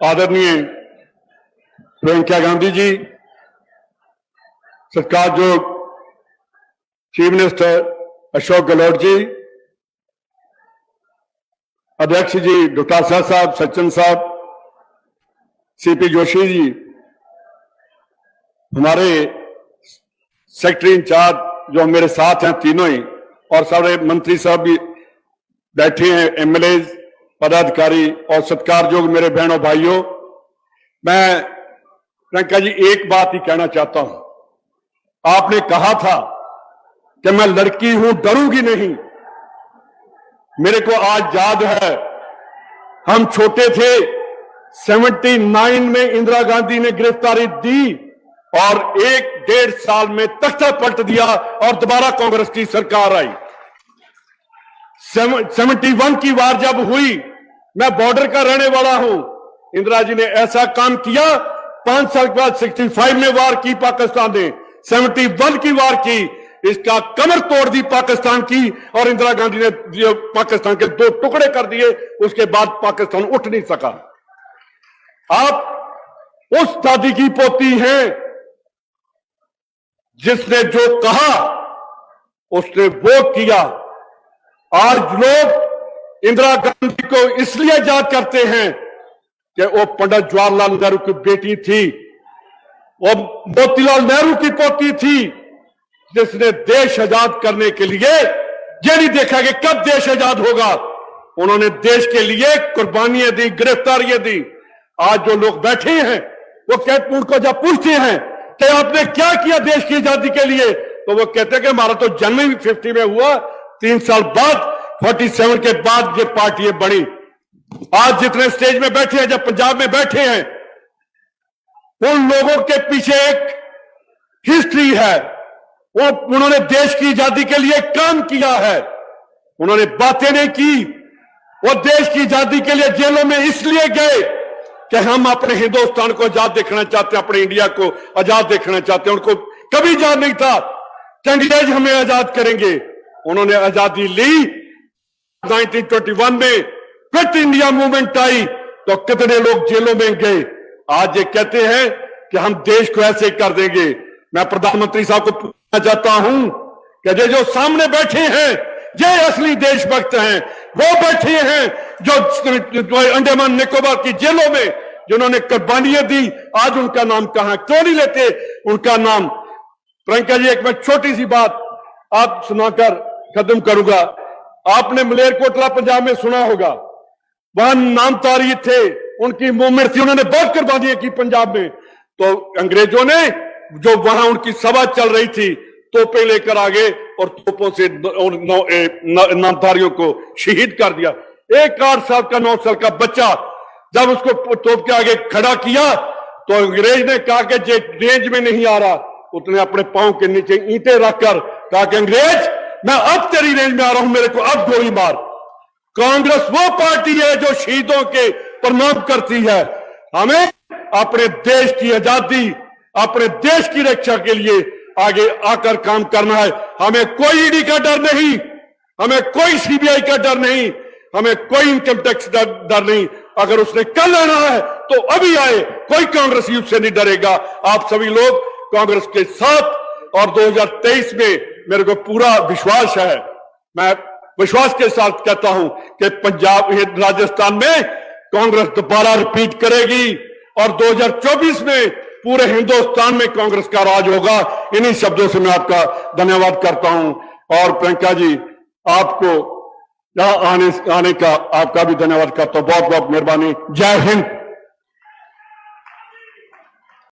आदरणीय Priyanka Gandhi ji, सत्कारयोग chief minister Ashok Gehlot ji, अध्यक्ष जी doctor साहब, सचिन साहब, सीपी जोशी जी, हमारे सेक्रेटरी इंचार्ज जो मेरे साथ हैं तीनों ही, और सारे मंत्री साहब भी बैठे हैं, एमएलए, पदाधिकारी और सत्कारयोग मेरे बहनों भाइयों, मैं प्रियंका जी एक बात ही कहना चाहता हूं। आपने कहा था कि मैं लड़की हूं, डरूंगी नहीं। मेरे को आज याद है, हम छोटे थे, 79 में इंदिरा गांधी ने गिरफ्तारी दी और 1-1.5 साल में तख्ता पलट दिया और दोबारा कांग्रेस की सरकार आई। 71 की वार जब हुई, मैं बॉर्डर का रहने वाला हूं, इंदिरा जी ने ऐसा काम किया। 5 साल के बाद 65 में वार की पाकिस्तान ने, 71 की वार की, इसका कमर तोड़ दी पाकिस्तान की, और इंदिरा गांधी ने पाकिस्तान के 2 टुकड़े कर दिए। उसके बाद पाकिस्तान उठ नहीं सका। आप उस दादी की पोती हैं जिसने जो कहा उसने वो किया। आज लोग इंदिरा गांधी को इसलिए याद करते हैं कि वो पंडित जवाहरलाल नेहरू की बेटी थी, वो मोतीलाल नेहरू की पोती थी, जिसने देश आजाद करने के लिए ये नहीं देखा कि कब देश आजाद होगा। उन्होंने देश के लिए कुर्बानियां दी, गिरफ्तारियां दी। आज जो लोग बैठे हैं वो कहते, उनको जब पूछते हैं कि आपने क्या किया देश की आजादी के लिए, तो वो कहते हैं कि हमारा तो जन्म ही 50 में हुआ, 3 साल बाद 47 के बाद ये पार्टियां बनी। आज जितने स्टेज में बैठे हैं, जब पंजाब में बैठे हैं, उन लोगों के पीछे एक हिस्ट्री है। वो उन्होंने देश की आजादी के लिए काम किया है, उन्होंने बातें नहीं की। वो देश की आजादी के लिए जेलों में इसलिए गए कि हम अपने हिंदुस्तान को आजाद देखना चाहते हैं, अपने इंडिया को आजाद देखना चाहते हैं। उनको कभी याद नहीं था कि अंग्रेज हमें आजाद करेंगे। उन्होंने आजादी ली। 1921 में क्विट इंडिया मूवमेंट आई तो कितने लोग जेलों में गए। आज ये कहते हैं कि हम देश को ऐसे कर देंगे। मैं प्रधानमंत्री साहब को पूछना चाहता हूं कि जो सामने बैठे हैं ये असली देशभक्त हैं। वो बैठे हैं जो अंडमान निकोबार की जेलों में जिन्होंने कुर्बानियां दी, आज उनका नाम कहां, क्यों नहीं लेते उनका नाम। प्रियंका जी, एक मैं छोटी सी बात आप सुनाकर खत्म करूंगा। आपने मलेरकोटला पंजाब में सुना होगा, वहां नामधारी थे, उनकी मूवमेंट थी, उन्होंने बहुत कुर्बानियां की पंजाब में। तो अंग्रेजों ने जो वहां उनकी सभा चल रही थी, तोपें लेकर आ गए और तोपों से नामधारियों को शहीद कर दिया। एक 8 साल का 9 साल का बच्चा जब उसको तोप के आगे खड़ा किया तो अंग्रेज ने कहा कि जे रेंज में नहीं आ रहा, उसने अपने पांव के नीचे ईंटें रखकर कहा कि अंग्रेज मैं अब तेरी रेंज में आ रहा हूं, मेरे को अब गोली मार। कांग्रेस वो पार्टी है जो शहीदों के प्रणाम करती है। हमें अपने देश की आजादी, अपने देश की रक्षा के लिए आगे आकर काम करना है। हमें कोई ईडी का डर नहीं, हमें कोई सीबीआई का डर नहीं, हमें कोई इनकम टैक्स का डर नहीं। अगर उसने कल आना है तो अभी आए, कोई कांग्रेसी उससे नहीं डरेगा। आप सभी लोग कांग्रेस के साथ, और 2023 में मेरे को पूरा विश्वास है, मैं विश्वास के साथ कहता हूं कि पंजाब, राजस्थान में कांग्रेस दोबारा रिपीट करेगी और 2024 में पूरे हिंदुस्तान में कांग्रेस का राज होगा। इन्हीं शब्दों से मैं आपका धन्यवाद करता हूं। और प्रियंका जी, आपको यहां आने का आपका भी धन्यवाद करता हूं। बहुत बहुत मेहरबानी। जय हिंद।